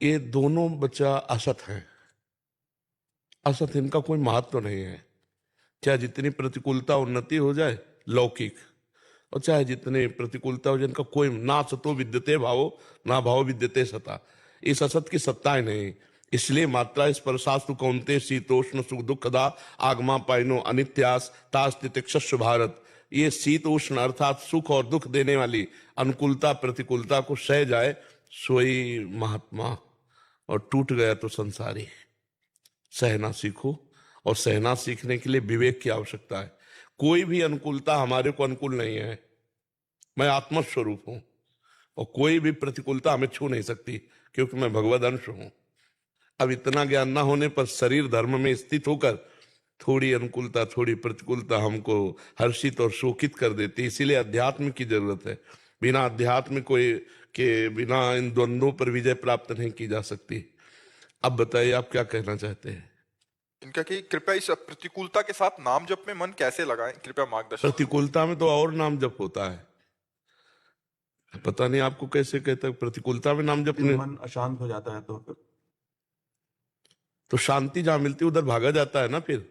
ये दोनों बच्चा असत हैं। असत, इनका कोई महत्व नहीं है। चाहे जितनी प्रतिकूलता उन्नति हो जाए लौकिक, और चाहे जितनी प्रतिकूलता हो जाए, इनका कोई ना सतो विद्यते भावो ना भाव विद्यते सता। इस असत की सत्ताएं नहीं। इसलिए मात्रा स्पर्शास्तु कौन्ते शीतोष्ण सुख दुखदा आगमा पाइनो अनित्यास तास तितिक्षस्व भारत। ये शीत उष्ण अर्थात सुख और दुख देने वाली अनुकूलता प्रतिकूलता को सह जाए सोई महात्मा, और टूट गया तो संसारी। सहना सीखो, और सहना सीखने के लिए विवेक की आवश्यकता है। कोई भी अनुकूलता हमारे को अनुकूल नहीं है। मैं आत्मस्वरूप हूं, और कोई भी प्रतिकूलता हमें छू नहीं सकती, क्योंकि मैं भगवद अंश हूं। अब इतना ज्ञान ना होने पर शरीर धर्म में स्थित होकर थोड़ी अनुकूलता थोड़ी प्रतिकूलता हमको हर्षित और शोकित कर देती है। इसीलिए अध्यात्म की जरूरत है। बिना अध्यात्म के बिना इन द्वंद्वों पर विजय प्राप्त नहीं की जा सकती। अब बताइए, आप क्या कहना चाहते हैं? इनका कि कृपया इस प्रतिकूलता के साथ नाम जप में मन कैसे लगाएं, कृपया मार्गदर्शन। प्रतिकूलता में तो और नाम जप होता है। पता नहीं आपको कैसे कहता है प्रतिकूलता में नाम जप। मन अशांत हो जाता है तो शांति जहां मिलती है उधर भागा जाता है ना। फिर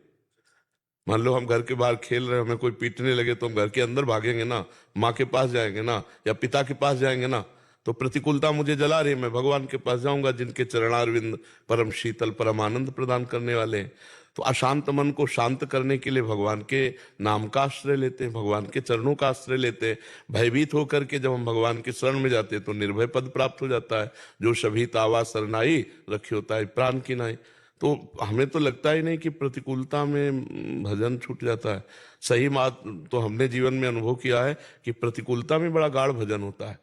मान लो हम घर के बाहर खेल रहे हैं, हमें कोई पीटने लगे तो हम घर के अंदर भागेंगे ना, माँ के पास जाएंगे ना, या पिता के पास जाएंगे ना। तो प्रतिकूलता मुझे जला रही है, मैं भगवान के पास जाऊंगा जिनके चरणारविंद परम शीतल परम आनंद प्रदान करने वाले हैं। तो अशांत मन को शांत करने के लिए भगवान के नाम का आश्रय लेते हैं, भगवान के चरणों का आश्रय लेते हैं। भयभीत होकर के जब हम भगवान के शरण में जाते हैं तो निर्भय पद प्राप्त हो जाता है। जो सभी तावा शरणाई रखी होता है प्राण की नाई। तो हमें तो लगता ही नहीं कि प्रतिकूलता में भजन छूट जाता है। सही बात तो हमने जीवन में अनुभव किया है कि प्रतिकूलता में बड़ा गाढ़ भजन होता है।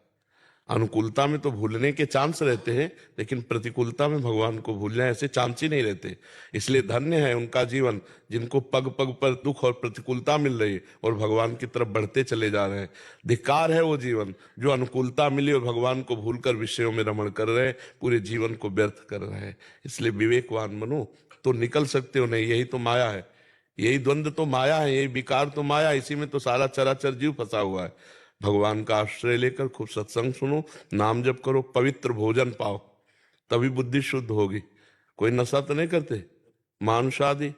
अनुकूलता में तो भूलने के चांस रहते हैं, लेकिन प्रतिकूलता में भगवान को भूलने ऐसे चांस ही नहीं रहते। इसलिए धन्य है उनका जीवन जिनको पग पग पर दुख और प्रतिकूलता मिल रही है और भगवान की तरफ बढ़ते चले जा रहे हैं। धिक्कार है वो जीवन जो अनुकूलता मिली और भगवान को भूलकर विषयों में रमण कर रहे हैं, पूरे जीवन को व्यर्थ कर रहे हैं। इसलिए विवेकवान बनो तो निकल सकते हो। नहीं, यही तो माया है, यही द्वंद्व तो माया है, यही विकार तो माया। इसी में तो सारा चराचर जीव फंसा हुआ है। भगवान का आश्रय लेकर खूब सत्संग सुनो, नाम जप करो, पवित्र भोजन पाओ, तभी बुद्धि शुद्ध होगी। कोई नशा तो नहीं करते? मांस आदि?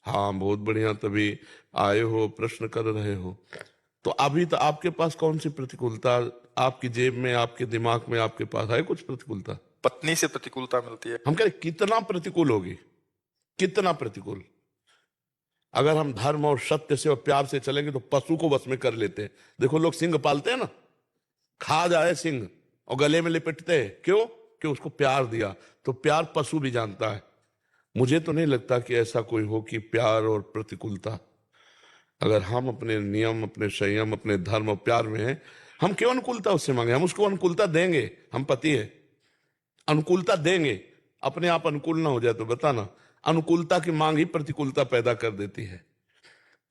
हाँ, बहुत बढ़िया, तभी आए हो, प्रश्न कर रहे हो। तो अभी तो आपके पास कौन सी प्रतिकूलता? आपकी जेब में, आपके दिमाग में, आपके पास है कुछ प्रतिकूलता? पत्नी से प्रतिकूलता मिलती है। हम कह रहे कितना प्रतिकूल होगी, कितना प्रतिकूल। अगर हम धर्म और सत्य से और प्यार से चलेंगे तो पशु को वश में कर लेते हैं। देखो लोग सिंह पालते हैं ना, खा जाए सिंह और गले में लिपटते हैं, क्यों? कि उसको प्यार दिया। तो प्यार पशु भी जानता है। मुझे तो नहीं लगता कि ऐसा कोई हो कि प्यार और प्रतिकूलता। अगर हम अपने नियम, अपने संयम, अपने धर्म और प्यार में हैं, हम क्यों अनुकूलता उससे मांगे? हम उसको अनुकूलता देंगे। हम पति है, अनुकूलता देंगे। अपने आप अनुकूल ना हो जाए तो बताना। अनुकूलता की मांग ही प्रतिकूलता पैदा कर देती है।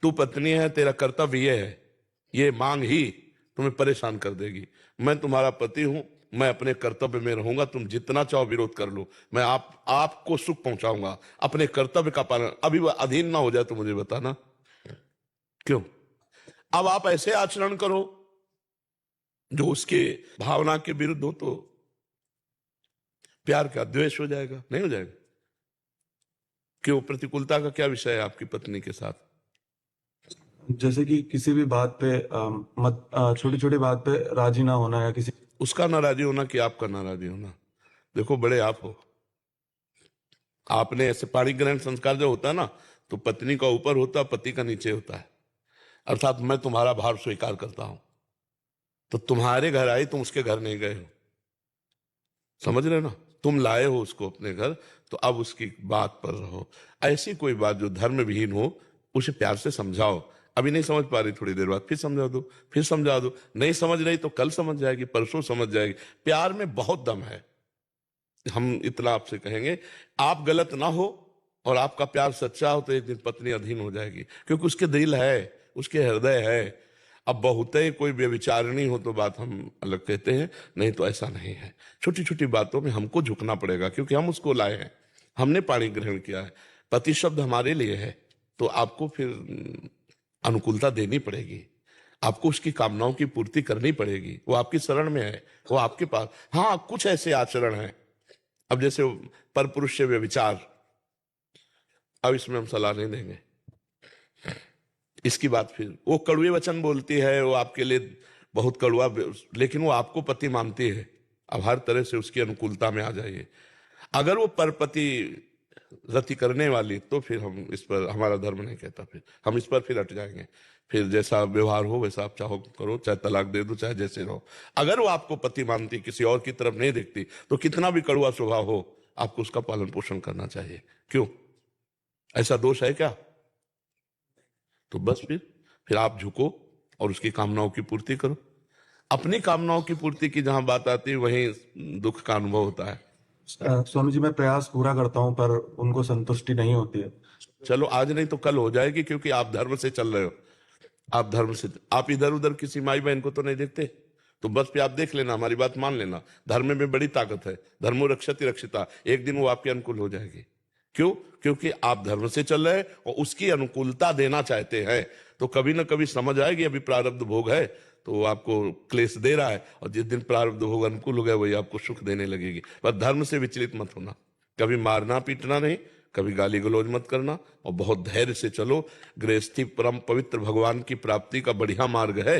तू पत्नी है, तेरा कर्तव्य ये है, ये मांग ही तुम्हें परेशान कर देगी। मैं तुम्हारा पति हूं, मैं अपने कर्तव्य में रहूंगा, तुम जितना चाहो विरोध कर लो, मैं आपको सुख पहुंचाऊंगा। अपने कर्तव्य का पालन, अभी वह अधीन ना हो जाए तो मुझे बताना क्यों। अब आप ऐसे आचरण करो जो उसके भावना के विरुद्ध हो, तो प्यार का द्वेष हो जाएगा, नहीं हो जाएगा? क्यों? प्रतिकूलता का क्या विषय है आपकी पत्नी के साथ? जैसे कि किसी भी बात पे छोटी छोटी बात पे राजी ना होना, या किसी उसका नाराजी होना कि आपका नाराजी होना। देखो, बड़े आप हो, आपने ऐसे पाणी ग्रहण संस्कार जो होता है ना, तो पत्नी का ऊपर होता है, पति का नीचे होता है। अर्थात मैं तुम्हारा भार स्वीकार करता हूं। तो तुम्हारे घर आई, तुम उसके घर नहीं गए हो, समझ रहे हो ना? तुम लाए हो उसको अपने घर, तो अब उसकी बात पर रहो। ऐसी कोई बात जो धर्म विहीन हो उसे प्यार से समझाओ। अभी नहीं समझ पा रही, थोड़ी देर बाद फिर समझा दो, फिर समझा दो। नहीं समझ रही तो कल समझ जाएगी, परसों समझ जाएगी। प्यार में बहुत दम है। हम इतना आपसे कहेंगे, आप गलत ना हो और आपका प्यार सच्चा हो तो एक दिन पत्नी अधीन हो जाएगी, क्योंकि उसके दिल है, उसके हृदय है। अब बहुत ही कोई व्यभिचारिणी हो तो बात हम अलग कहते हैं, नहीं तो ऐसा नहीं है। छोटी छोटी बातों में हमको झुकना पड़ेगा, क्योंकि हम उसको लाए हैं, हमने पाणी ग्रहण किया है। पति शब्द हमारे लिए है, तो आपको फिर अनुकूलता देनी पड़ेगी, आपको उसकी कामनाओं की पूर्ति करनी पड़ेगी। वो आपकी शरण में है, वो आपके पास। हाँ, कुछ ऐसे आचरण हैं अब जैसे पर पुरुष से व्यभिचार, अब इसमें हम सलाह नहीं देंगे। इसकी बात फिर वो कड़वे वचन बोलती है, वो आपके लिए बहुत कड़वा, लेकिन वो आपको पति मानती है। अब हर तरह से उसकी अनुकूलता में आ जाइए। अगर वो परपति रति करने वाली, तो फिर हम इस पर, हमारा धर्म नहीं कहता, फिर हम इस पर फिर हट जाएंगे। फिर जैसा व्यवहार हो वैसा आप चाहो करो, चाहे तलाक दे दो, चाहे जैसे रहो। अगर वो आपको पति मानती, किसी और की तरफ नहीं देखती, तो कितना भी कड़वा स्वभाव हो, आपको उसका पालन पोषण करना चाहिए। क्यों, ऐसा दोष है क्या? तो बस फिर आप झुको और उसकी कामनाओं की पूर्ति करो। अपनी कामनाओं की पूर्ति की जहां बात आती है, वहीं दुख का अनुभव होता है। स्वामी जी, मैं प्रयास पूरा करता हूँ पर उनको संतुष्टि नहीं होती है। चलो, आज नहीं तो कल हो जाएगी, क्योंकि आप धर्म से चल रहे हो। आप धर्म से, आप इधर उधर किसी माई बहन को तो नहीं देखते, तो बस फिर आप देख लेना, हमारी बात मान लेना। धर्म में बड़ी ताकत है, धर्मो रक्षति रक्षिता, एक दिन वो आपके अनुकूल हो जाएगी। क्यों? क्योंकि आप धर्म से चल रहे हैं और उसकी अनुकूलता देना चाहते हैं। तो कभी ना कभी समझ आएगी, अभी प्रारब्ध भोग है तो वो आपको क्लेश दे रहा है, और जिस दिन प्रारब्ध भोग अनुकूल हो गया वही आपको सुख देने लगेगी। पर धर्म से विचलित मत होना, कभी मारना पीटना नहीं, कभी गाली गलौज मत करना, और बहुत धैर्य से चलो। गृहस्थी परम पवित्र भगवान की प्राप्ति का बढ़िया मार्ग है।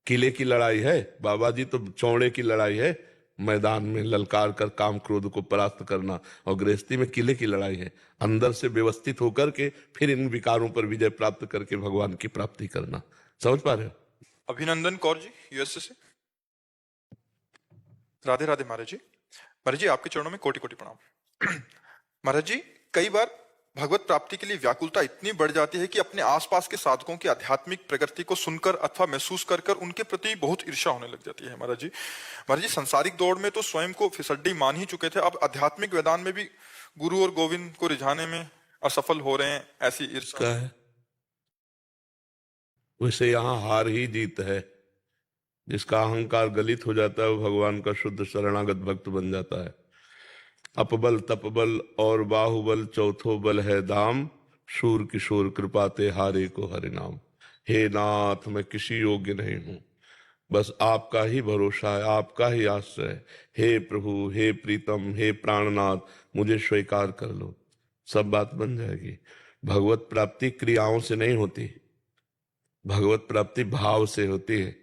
किले की लड़ाई है, बाबा जी तो चौड़े की लड़ाई है, मैदान में ललकार कर काम क्रोध को परास्त करना, और गृहस्थी में किले की लड़ाई है, अंदर से व्यवस्थित होकर के फिर इन विकारों पर विजय प्राप्त करके भगवान की प्राप्ति करना। समझ पा रहे हो? अभिनंदन कौर जी, यूएसए से। राधे राधे महाराज जी। महाराज जी, आपके चरणों में कोटि कोटि प्रणाम। महाराज जी, कई बार भगवत प्राप्ति के लिए व्याकुलता इतनी बढ़ जाती है कि अपने आसपास के साधकों की आध्यात्मिक प्रगति को सुनकर अथवा महसूस कर कर उनके प्रति बहुत ईर्ष्या होने लग जाती है। महाराज जी, सांसारिक दौड़ में तो स्वयं को फिसड्डी मान ही चुके थे, अब आध्यात्मिक मैदान में भी गुरु और गोविंद को रिझाने में असफल हो रहे हैं, ऐसी ईर्ष्या है। वैसे यहाँ हार ही जीत है। जिसका अहंकार गलित हो जाता है वो भगवान का शुद्ध शरणागत भक्त बन जाता है। अपबल तपबल और बाहुबल चौथो बल है दाम, शूर किशोर कृपाते हारे को हरि नाम। हे नाथ, मैं किसी योग्य नहीं हूं, बस आपका ही भरोसा है, आपका ही आश्रय। हे प्रभु, हे प्रीतम, हे प्राणनाथ, मुझे स्वीकार कर लो, सब बात बन जाएगी। भगवत प्राप्ति क्रियाओं से नहीं होती, भगवत प्राप्ति भाव से होती है।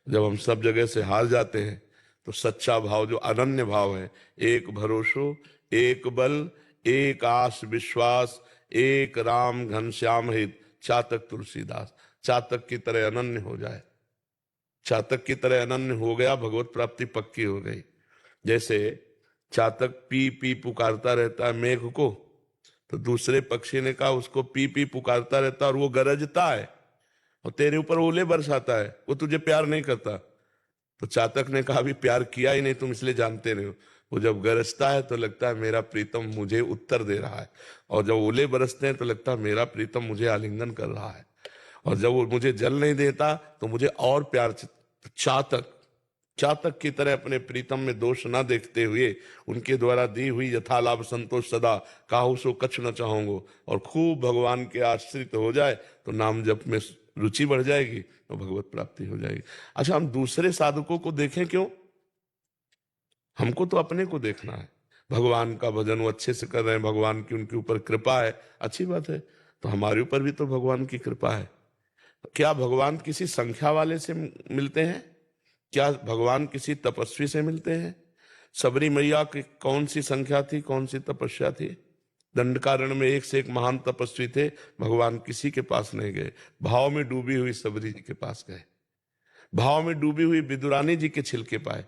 जब हम सब जगह से हार जाते हैं तो सच्चा भाव, जो अनन्य भाव है, एक भरोसो, एक बल, एक आस विश्वास, एक राम घनश्याम हित, चातक तुलसीदास, चातक की तरह अनन्य हो जाए। चातक की तरह अनन्य हो गया, भगवत प्राप्ति पक्की हो गई। जैसे चातक पी पी पुकारता रहता है मेघ को, तो दूसरे पक्षी ने कहा उसको पी पी पुकारता रहता और वो गरजता है और तेरे ऊपर ओले बरसाता है, वो तुझे प्यार नहीं करता। तो चातक ने कहा अभी प्यार किया ही नहीं तुम, इसलिए जानते नहीं हो। वो जब गरजता है तो लगता है मेरा प्रीतम मुझे उत्तर दे रहा है, और जब ओले बरसते हैं तो लगता है मेरा प्रीतम मुझे आलिंगन कर रहा है, और जब वो मुझे जल नहीं देता तो मुझे और प्यार। चातक की तरह अपने प्रीतम में दोष ना देखते हुए उनके द्वारा दी हुई यथालाभ संतोष सदा काहू सो कछ न चाहूंगो, और खूब भगवान के आश्रित हो जाए तो नाम जप में रुचि बढ़ जाएगी तो भगवत प्राप्ति हो जाएगी। अच्छा, हम दूसरे साधकों को देखें क्यों? हमको तो अपने को देखना है। भगवान का भजन वो अच्छे से कर रहे हैं, भगवान की उनके ऊपर कृपा है, अच्छी बात है। तो हमारे ऊपर भी तो भगवान की कृपा है। क्या भगवान किसी संख्या वाले से मिलते हैं? क्या भगवान किसी तपस्वी से मिलते हैं? सबरी मैया की कौन सी संख्या थी, कौन सी तपस्या थी? दंडकारण्य में एक से एक महान तपस्वी थे, भगवान किसी के पास नहीं गए। भाव में डूबी हुई सबरी जी के पास गए, भाव में डूबी हुई विदुरानी जी के छिलके पाए,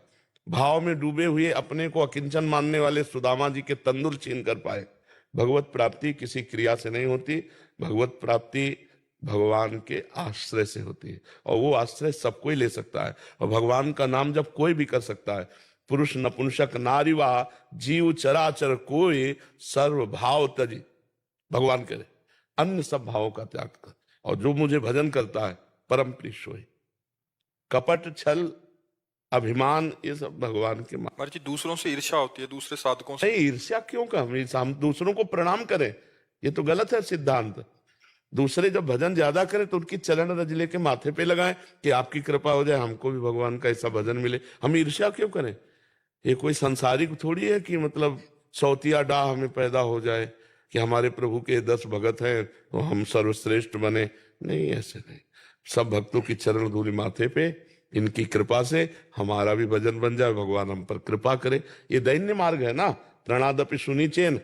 भाव में डूबे हुए अपने को अकिंचन मानने वाले सुदामा जी के तंदुल छीन कर पाए। भगवत प्राप्ति किसी क्रिया से नहीं होती, भगवत प्राप्ति भगवान के आश्रय से होती है, और वो आश्रय सब कोई ले सकता है। और भगवान का नाम जब कोई भी कर सकता है, पुरुष नपुंसक नारीवा जीव चराचर कोई सर्व भाव तजी, भगवान करे अन्य सब भावों का त्याग कर, और जो मुझे भजन करता है परम प्रिय सोई। कपट छल अभिमान ये सब भगवान के महाराज जी, दूसरों से ईर्ष्या होती है, दूसरे साधकों से। नहीं, ईर्ष्या क्यों का? हम दूसरों को प्रणाम करें, ये तो गलत है सिद्धांत। दूसरे जब भजन ज्यादा करें तो उनकी चरण रज लेके माथे पे लगाएं कि आपकी कृपा हो जाए, हमको भी भगवान का ऐसा भजन मिले। हम ईर्ष्या क्यों करें? ये कोई संसारिक थोड़ी है कि मतलब सौतिया डाह हमें पैदा हो जाए कि हमारे प्रभु के 10 भगत हैं तो हम सर्वश्रेष्ठ बने। नहीं, ऐसे नहीं। सब भक्तों की चरण धूलि माथे पे, इनकी कृपा से हमारा भी भजन बन जाए, भगवान हम पर कृपा करे। ये दैन्य मार्ग है ना, प्रणादपि सुनिचेन।